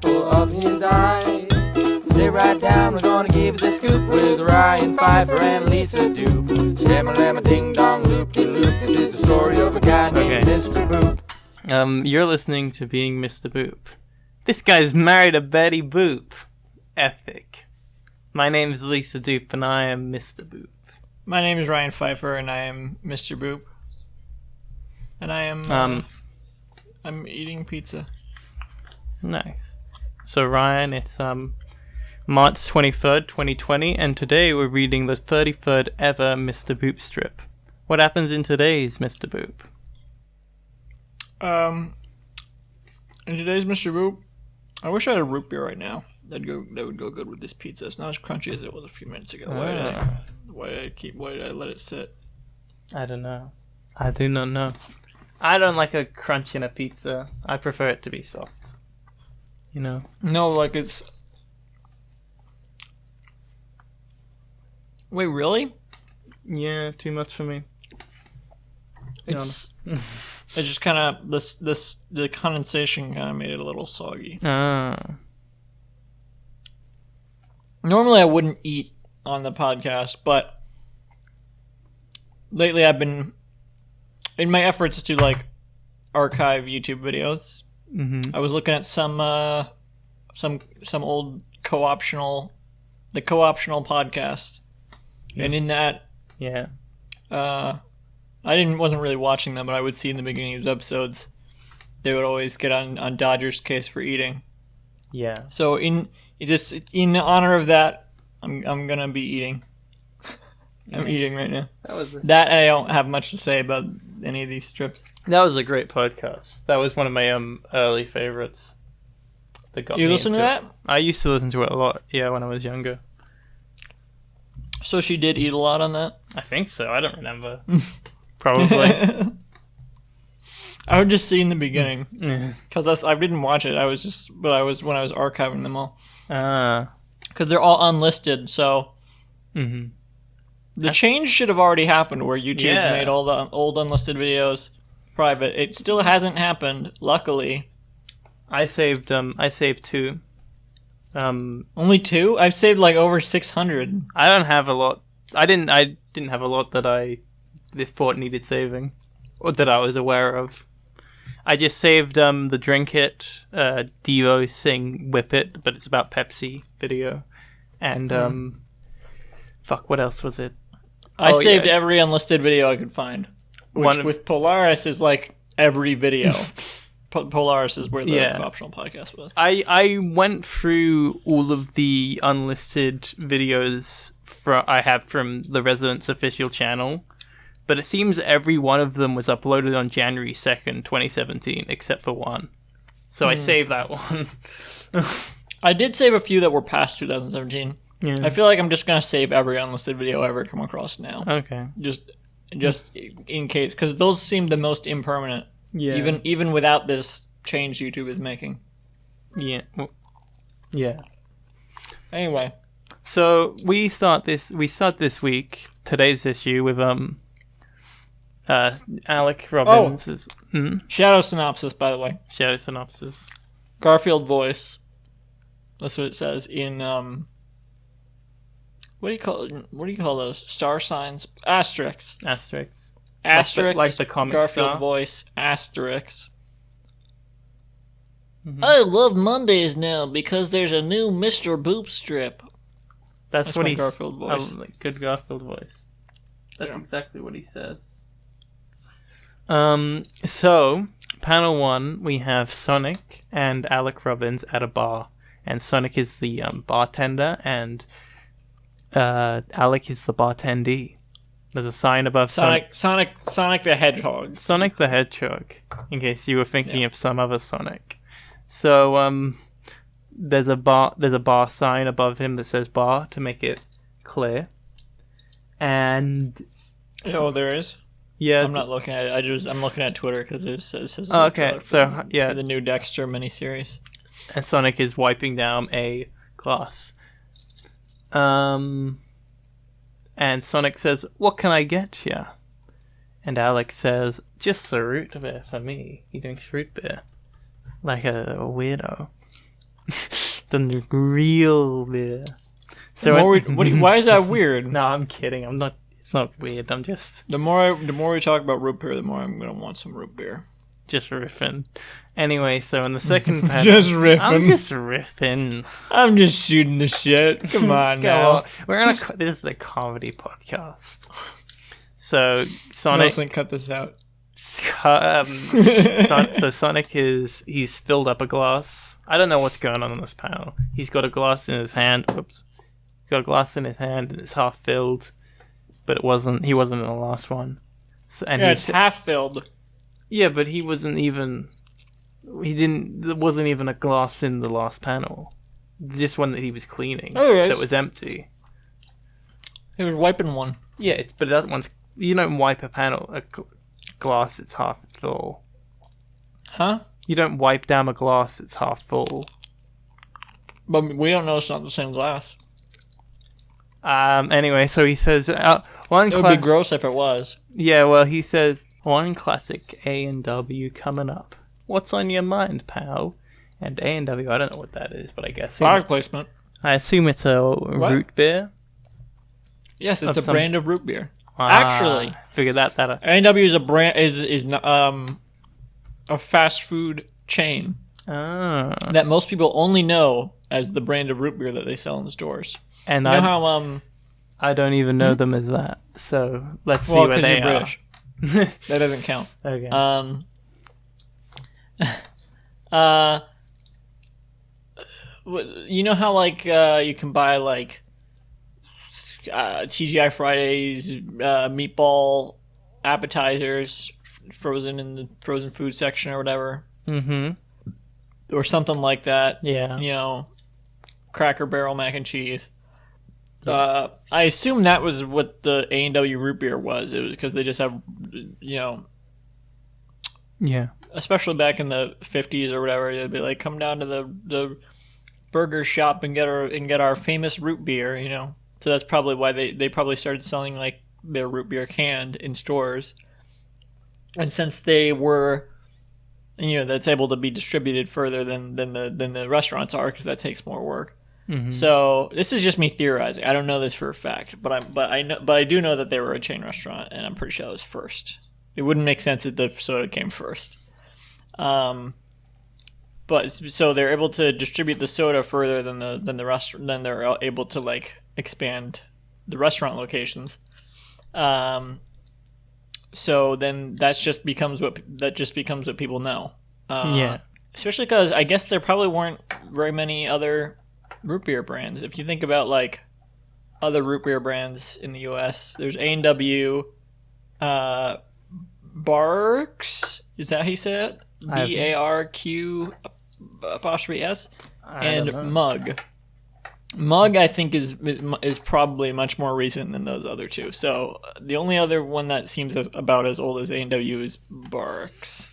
apple of his eye. Sit right down, we're gonna give you the scoop with Ryan Pfeiffer and Lisa Doop. Stamma-lamma ding-dong loop-de-loop. This is the story of a guy named Mr. Boop. You're listening to Being Mr. Boop. This guy's married to Betty Boop. Epic. My name is Lisa Doop, and I am Mr. Boop. My name is Ryan Pfeiffer, and I am Mr. Boop. And I am, I'm eating pizza. Nice. So, Ryan, it's, March 23rd, 2020, and today we're reading the 33rd ever Mr. Boop strip. What happens in today's Mr. Boop? In today's Mr. Boop, I wish I had a root beer right now. That would go good with this pizza. It's not as crunchy as it was a few minutes ago. Why did I let it sit? I don't know. I do not know. I don't like a crunch in a pizza. I prefer it to be soft. You know? No, like it's... Wait, really? Yeah, too much for me. It's just kind of the condensation kind of made it a little soggy. Normally I wouldn't eat on the podcast, but lately I've been in my efforts to like archive YouTube videos. Mm-hmm. I was looking at some old co-optional podcast. And in that, I wasn't really watching them, but I would see in the beginning of the episodes, they would always get on Dodger's case for eating. Yeah. So in honor of that, I'm gonna be eating. I'm eating right now. That I don't have much to say about any of these strips. That was a great podcast. That was one of my early favorites. You listen to that? I used to listen to it a lot. Yeah, when I was younger. So she did eat a lot on that? I think so. I don't remember. Probably. I would just see in the beginning because I didn't watch it. When I was archiving them all. Because they're all unlisted. So the change should have already happened where YouTube made all the old unlisted videos private. It still hasn't happened. Luckily, I saved 2. Only 2? I've saved like over 600. I don't have a lot. I didn't have a lot that I thought needed saving, or that I was aware of. I just saved the Drink It, Devo Sing Whip It, but it's about Pepsi video, and what else was it? I saved every unlisted video I could find, which with Polaris is like every video. Polaris is where the optional podcast was. I went through all of the unlisted videos I have from the Residents official channel, but it seems every one of them was uploaded on January 2nd, 2017, except for one. So I saved that one. I did save a few that were past 2017. Yeah. I feel like I'm just going to save every unlisted video I ever come across now. Okay. Just in case, because those seem the most impermanent. Yeah. Even without this change YouTube is making. Yeah. Well, yeah. Anyway. So we start this week, today's issue, with Alec Robbins'... Shadow Synopsis, by the way. Shadow Synopsis. Garfield voice. That's what it says in what do you call those? Star signs? Asterisks. Asterix, like the comic Garfield star. Voice, Asterix. I love Mondays now because there's a new Mr. Boop strip. That's what Garfield voice. Good Garfield voice. That's exactly what he says. So, panel 1, we have Sonic and Alec Robbins at a bar. And Sonic is the bartender, and Alec is the bartendee. There's a sign above Sonic the Hedgehog. Sonic the Hedgehog, in case you were thinking of some other Sonic. So, there's a bar sign above him that says bar to make it clear. And there is? Yeah. I'm not looking at it. I'm looking at Twitter because it says okay. So, for the new Dexter miniseries. And Sonic is wiping down a glass. And Sonic says, "What can I get ya?" And Alex says, "Just a root beer for me." He drinks root beer. Like a weirdo. than the real beer. So why is that weird? No, I'm kidding. I'm not. It's not weird. I'm just The more we talk about root beer, the more I'm gonna want some root beer. just riffing. Anyway, so in the second panel, Just riffing. I'm just riffing. I'm just shooting the shit. Come on Go now. on. We're on this is a comedy podcast. So Sonic. Mostly cut this out. So Sonic he's filled up a glass. I don't know what's going on in this panel. He's got a glass in his hand. Whoops. He's got a glass in his hand and it's half filled, but he wasn't in the last one. So, and It's half filled. yeah, but he wasn't even. There wasn't even a glass in the last panel. Just one that he was cleaning. Oh, yes. That was empty. He was wiping one. Yeah, but that one's. You don't wipe a glass it's half full. Huh? You don't wipe down a glass it's half full. But we don't know it's not the same glass. Anyway, so he says It would be gross if it was. Yeah, well, he says one classic A&W coming up. What's on your mind, pal? And A&W, I don't know what that is, but I guess Product placement. I assume it's a root beer. Yes, it's a brand of root beer. Ah, Actually, figure that out. A&W is a brand is a fast food chain that most people only know as the brand of root beer that they sell in stores. And you know how I don't even know them as that. So let's see where they are. British. That doesn't count. Okay. You know how like you can buy like TGI Fridays meatball appetizers frozen in the frozen food section or whatever, or something like that. Yeah. You know, Cracker Barrel mac and cheese. I assume that was what the A&W root beer was. It was because they just have, you know. Yeah. Especially back in the 50s or whatever, they'd be like, come down to the burger shop and get our famous root beer, you know. So that's probably why they probably started selling like their root beer canned in stores. And since they were, you know, that's able to be distributed further than the restaurants are, because that takes more work. So this is just me theorizing. I don't know this for a fact, but I do know that they were a chain restaurant, and I'm pretty sure that was first. It wouldn't make sense if the soda came first. But so they're able to distribute the soda further than the restaurant. Then they're able to like expand the restaurant locations. So then that just becomes what people know. Yeah. Especially because I guess there probably weren't very many other root beer brands. If you think about like other root beer brands in the U.S., there's A&W, Barks. Is that how you say it? BARQ''S, and Mug. Mug, I think, is probably much more recent than those other two. So the only other one that seems about as old as A&W is Barks.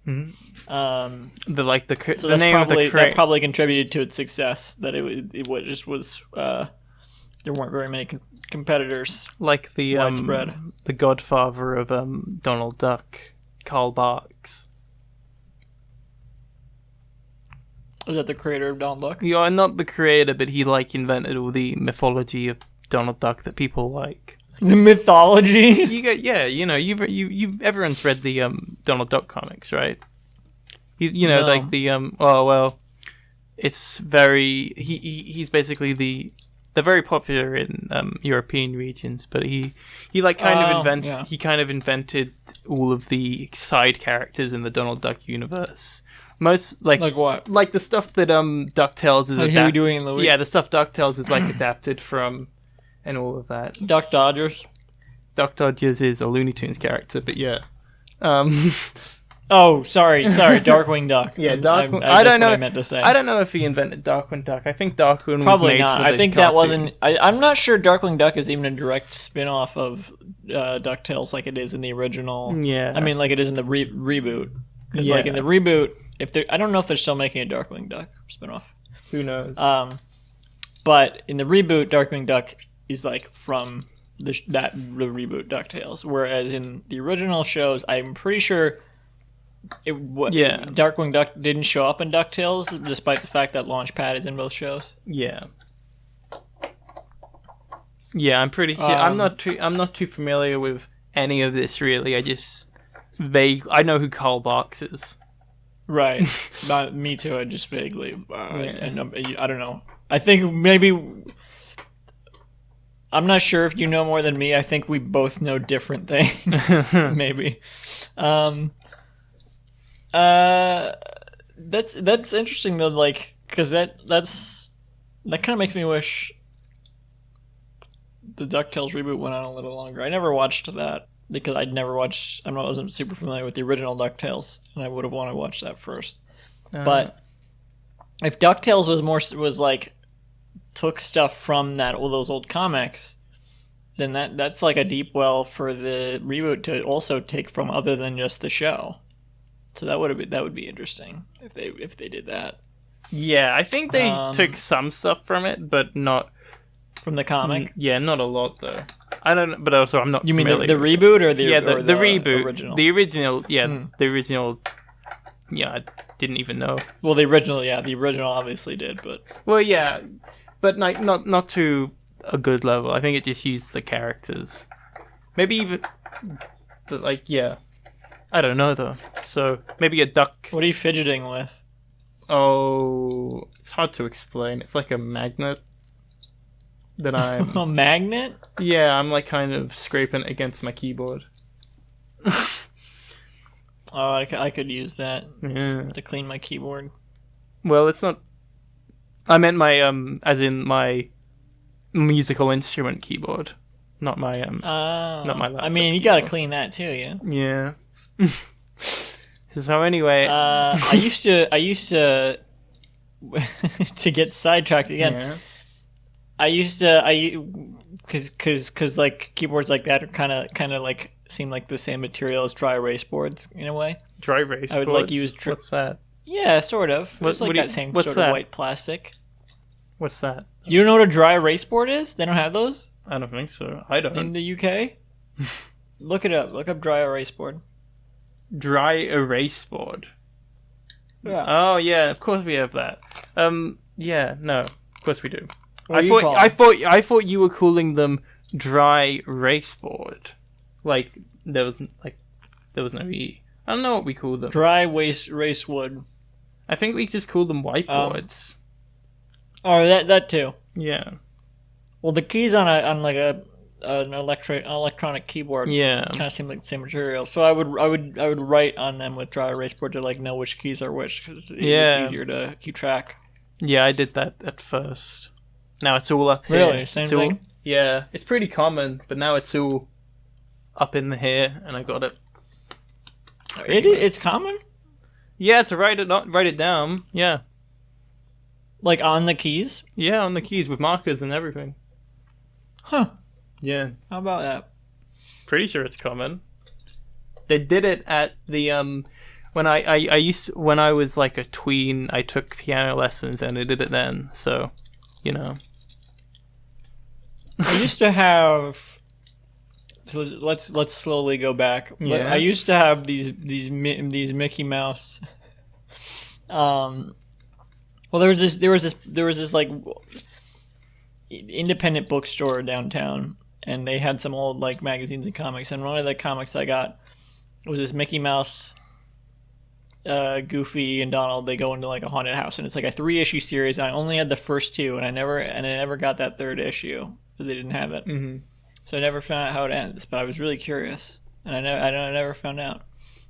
The that name of the that probably contributed to its success. That it was there weren't very many competitors. Like the widespread. The godfather of Donald Duck, Karl Barks. Is that the creator of Donald Duck? Yeah, not the creator, but he like invented all the mythology of Donald Duck that people like. The mythology. Everyone's read the Donald Duck comics, right? No. Like the it's very he's basically they're very popular in European regions, but he kind of invented all of the side characters in the Donald Duck universe. Most like what? Like the stuff that Ducktales is Huey, Dewey, and Louie? Yeah, the stuff Ducktales is like adapted from, and all of that. Duck Dodgers. Duck Dodgers is a Looney Tunes character, but yeah. Oh, sorry, Darkwing Duck. Yeah, Darkwing. I don't know what I meant to say. I don't know if he invented Darkwing Duck. I think Darkwing probably was made not. for I the think cartoon. that wasn't. I'm not sure Darkwing Duck is even a direct spin-off of Ducktales like it is in the original. Yeah. I mean, like it is in the reboot. Because Yeah. like in the reboot, I don't know if they're still making a Darkwing Duck spin-off. Who knows? But in the reboot, Darkwing Duck is like from the reboot Ducktales, whereas in the original shows, I'm pretty sure Yeah. Darkwing Duck didn't show up in Ducktales, despite the fact that Launchpad is in both shows. Yeah. Yeah, I'm pretty sure. I'm not too familiar with any of this really. I just I know who Carl Barks is. Right. Not me too. I just vaguely. And I don't know. I think maybe. I'm not sure if you know more than me. I think we both know different things. Maybe. That's interesting though. Like, because that kind of makes me wish the DuckTales reboot went on a little longer. I never watched that because I wasn't super familiar with the original DuckTales, and I would have wanted to watch that first. But if DuckTales was like took stuff from all those old comics, then that's like a deep well for the reboot to also take from other than just the show. So that would be interesting if they did that. Yeah, I think they took some stuff from it, but not from the comic. Yeah, not a lot though. I don't, but also I'm not. You mean the reboot or the the reboot, original? The original, yeah, the original. Yeah, I didn't even know. Well, the original obviously did, but yeah, but not to a good level. I think it just used the characters, maybe even, but like yeah, I don't know though. So maybe a duck. What are you fidgeting with? Oh, it's hard to explain. It's like a magnet that I'm. A magnet? Yeah, I'm like kind of scraping it against my keyboard. Oh, I could use that to clean my keyboard. Well, it's not. I meant my as in my musical instrument keyboard, not my not my laptop. I mean, you got to clean that too, yeah. Yeah. So anyway, I used to to get sidetracked again. Yeah. Because like keyboards like that are kind of like seem like the same material as dry erase boards in a way. Dry erase boards? I would like use. What's that? Yeah, sort of. It's like that same sort of white plastic. What's that? You don't know what a dry erase board is? They don't have those? I don't think so. I don't. In the UK? Look it up. Look up dry erase board. Dry erase board. Yeah. Oh yeah, of course we have that. Yeah, no, of course we do. I thought you were calling them dry erase board. Like there was no E. I don't know what we call them. Dry erase wood. I think we just call them whiteboards. Oh, that too. Yeah. Well, the keys on an electronic keyboard, yeah, kind of seem like the same material. So I would write on them with dry erase board to like know which keys are which because it's easier to keep track. Yeah, I did that at first. Now it's all up here. Really, same thing. Yeah, it's pretty common, but now it's all up in the here, and I got it. It's common. Yeah, to write it down. Yeah. Like on the keys? Yeah, on the keys with markers and everything. Huh. Yeah. How about that? Pretty sure it's common. They did it at the when I was like a tween, I took piano lessons and I did it then. So, you know. I used to have. Let's slowly go back. Yeah. I used to have these Mickey Mouse. Well, there was this like independent bookstore downtown, and they had some old like magazines and comics. And one of the comics I got was this Mickey Mouse, Goofy and Donald. They go into like a haunted house, and it's like a 3-issue series. I only had the first 2, and I never got that 3rd issue because they didn't have it. Mm-hmm. So I never found out how it ends. But I was really curious, and I never found out.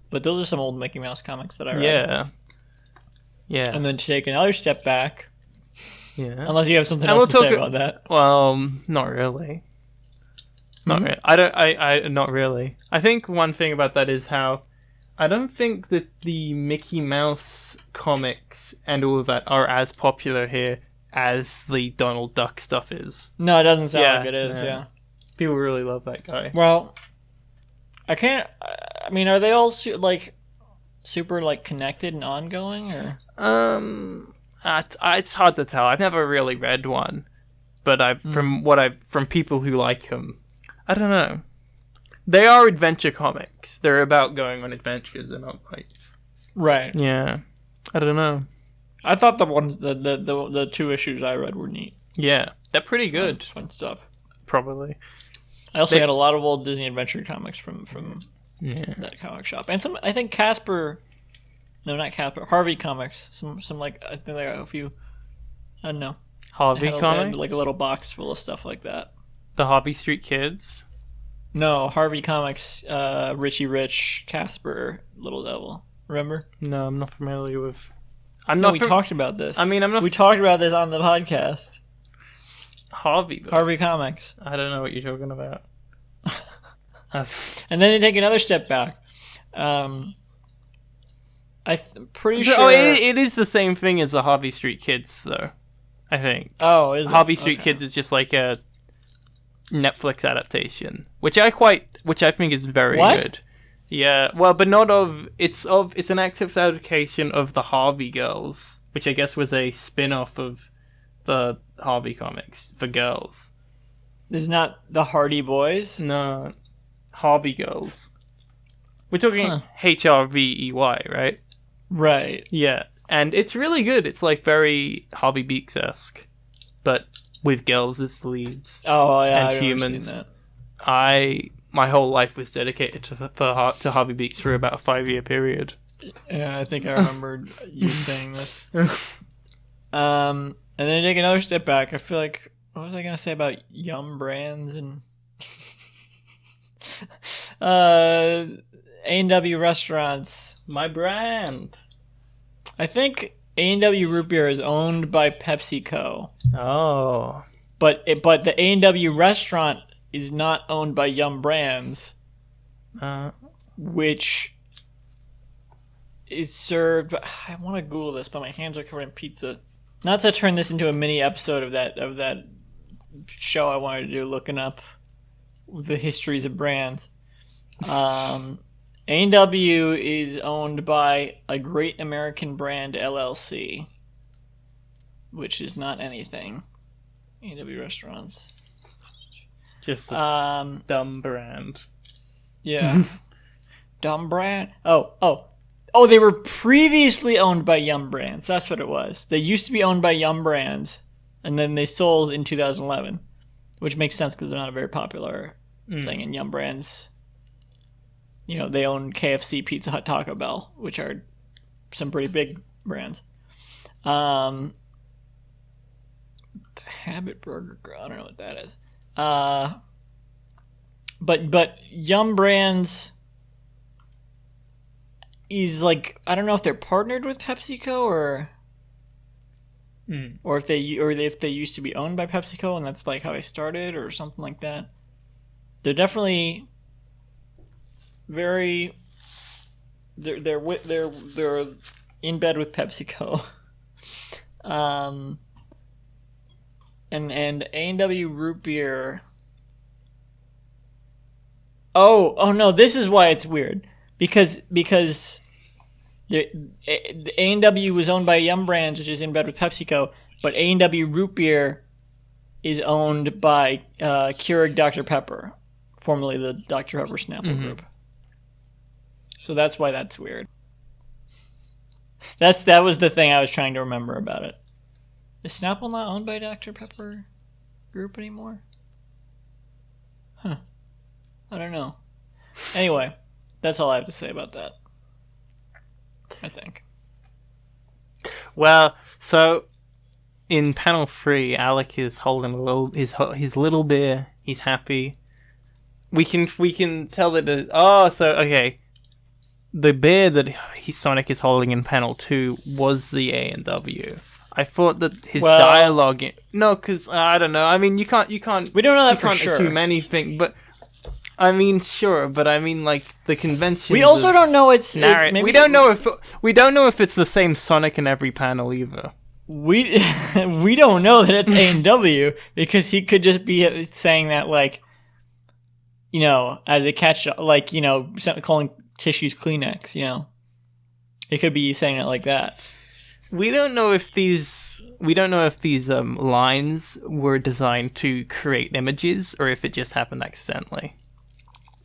But those are some old Mickey Mouse comics that I read. Yeah. Yeah. And then to take another step back. Yeah. Unless you have something else to say about that. Well, not really. Not really. Not really. I think one thing about that is how I don't think that the Mickey Mouse comics and all of that are as popular here as the Donald Duck stuff is. No, it doesn't sound like it is, yeah. People really love that guy. Well, I mean, are they all super like connected and ongoing, or? It's hard to tell. I've never really read one, but from people who like them, I don't know. They are adventure comics. They're about going on adventures, and not like Right. Yeah. I don't know. I thought the 2 issues I read were neat. Yeah. They're pretty good. Fun stuff. Probably. I also had a lot of old Disney Adventure comics from that comic shop. And some, I think Casper... No, not Casper. Harvey Comics. Some like, I think like a few... I don't know. Harvey Had Comics? like a little box full of stuff like that. The Harvey Street Kids? No, Harvey Comics, Richie Rich, Casper, Little Devil. Remember? No, I'm not familiar with... We talked about this. I mean, I'm not... We talked about this on the podcast. Harvey Comics. I don't know what you're talking about. And then you take another step back. Pretty sure... Oh, it is the same thing as the Harvey Street Kids, though. I think. Oh, is it? Harvey Street Kids is just like a Netflix adaptation, which I think is very good. Yeah, well, but not of it's an active adaptation of the Harvey Girls, which I guess was a spin-off of the Harvey comics for girls. This is not the Hardy Boys? No, Harvey Girls. We're talking HRVEY, right? Right. Yeah, and it's really good. It's like very Harvey Beaks-esque, but with girls as the leads. Oh, yeah, and I've humans. Seen that. My whole life was dedicated to Harvey Beaks for about a 5-year period. Yeah, I think I remembered you saying this. And then take another step back. I feel like, what was I going to say about Yum Brands and A&W restaurants? My brand. I think A&W Root Beer is owned by PepsiCo. Oh. But the A&W restaurant is not owned by Yum Brands, which is served... I want to Google this, but my hands are covered in pizza. Not to turn this into a mini episode of that show I wanted to do, looking up the histories of brands. A&W is owned by a Great American Brand LLC, which is not anything. A&W Restaurants. Just a dumb brand. Yeah. Dumb brand? Oh, they were previously owned by Yum Brands. That's what it was. They used to be owned by Yum Brands, and then they sold in 2011, which makes sense because they're not a very popular thing. And Yum Brands, they own KFC, Pizza Hut, Taco Bell, which are some pretty big brands. The Habit Burger Grill, I don't know what that is. But Yum Brands is like, I don't know if they're partnered with PepsiCo or if they used to be owned by PepsiCo and that's like how they started or something like that. They're definitely very they're in bed with PepsiCo. And A&W Root Beer. Oh no! This is why it's weird because the A&W was owned by Yum Brands, which is in bed with PepsiCo, but A&W Root Beer is owned by Keurig Dr Pepper, formerly the Dr Pepper Snapple Group. So that's why that's weird. That was the thing I was trying to remember about it. Is Snapple not owned by Dr. Pepper Group anymore? Huh. I don't know. Anyway, that's all I have to say about that. I think. Well, so in panel 3, Alec is holding his little beer. He's happy. We can tell that okay. The beer that Sonic is holding in panel 2 was the A&W. I thought that his dialogue... No, because, I don't know. I mean, you can't... We don't know that for sure. assume anything, but... I mean, sure, but I mean, like, the convention... We also don't know it's we don't know if it's the same Sonic in every panel, either. We don't know that it's A&W, because he could just be saying that, like, as a catch... Like, calling tissues Kleenex, It could be saying it like that. We don't know if these lines were designed to create images or if it just happened accidentally.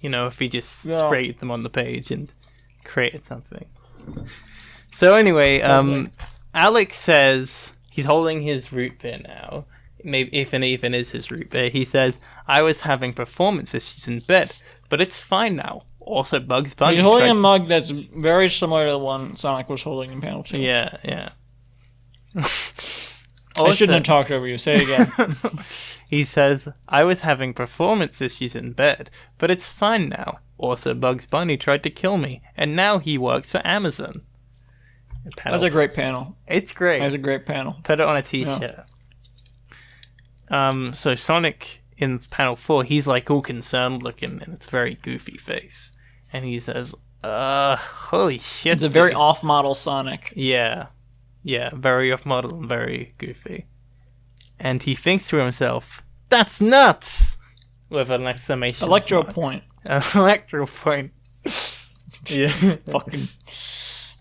If he just sprayed them on the page and created something. So anyway, Alex says he's holding his root beer now. Maybe if it even is his root beer. He says, "I was having performance issues in bed, but it's fine now." Also, Bugs Bunny. He's holding a mug that's very similar to the one Sonic was holding in panel 2. Yeah. I shouldn't have talked over you. Say it again. He says, "I was having performance issues in bed, but it's fine now. Also, Bugs Bunny tried to kill me, and now he works for Amazon." That's a great panel. It's great. That's a great panel. Put it on a t-shirt. Yeah. So Sonic in panel 4, he's like all concerned looking, and it's a very goofy face. And he says, holy shit. It's a very off-model Sonic. Yeah, very off-model and very goofy. And he thinks to himself, "That's nuts!" With an exclamation Electro mark. point. Electro point. Yeah. Fucking...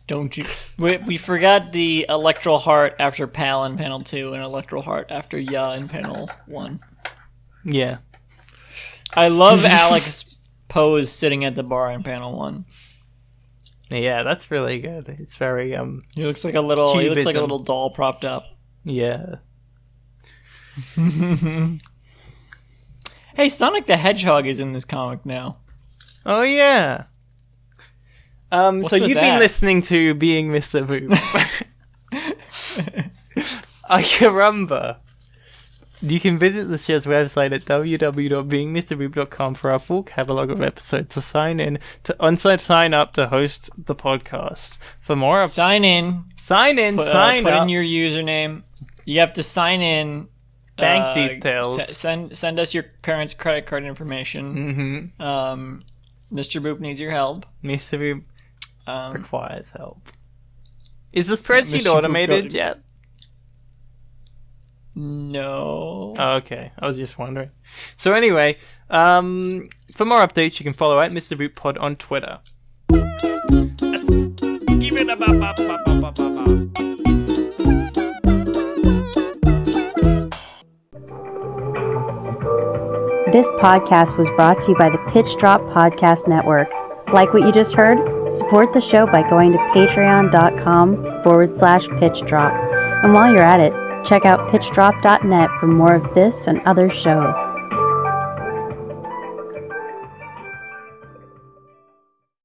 Don't you... We forgot the Electro Heart after Pal in panel 2 and Electro Heart after Ya in panel 1. Yeah. I love Alex pose sitting at the bar in panel 1. Yeah, that's really good. It's very He looks like a little Cubism. doll propped up. Yeah. Hey, Sonic the Hedgehog is in this comic now. Oh yeah. So with you've been that? listening to Being Mr. Boop. I can remember. You can visit the show's website at www.beingmrboop.com for our full catalog of episodes to sign up to host the podcast. For more Sign in. Sign Put up. in your username. You have to sign in. Bank details. Send us your parents' credit card information. Mm-hmm. Mr. Boop needs your help. Mr. Boop requires help. Is the spreadsheet Mr. Boop automated yet? No. Oh, okay, I was just wondering. So anyway, for more updates, you can follow at Mr. Boop Pod on Twitter. This podcast was brought to you by the Pitch Drop Podcast Network. Like what you just heard? Support the show by going to patreon.com/pitchdrop. And while you're at it, check out pitchdrop.net for more of this and other shows.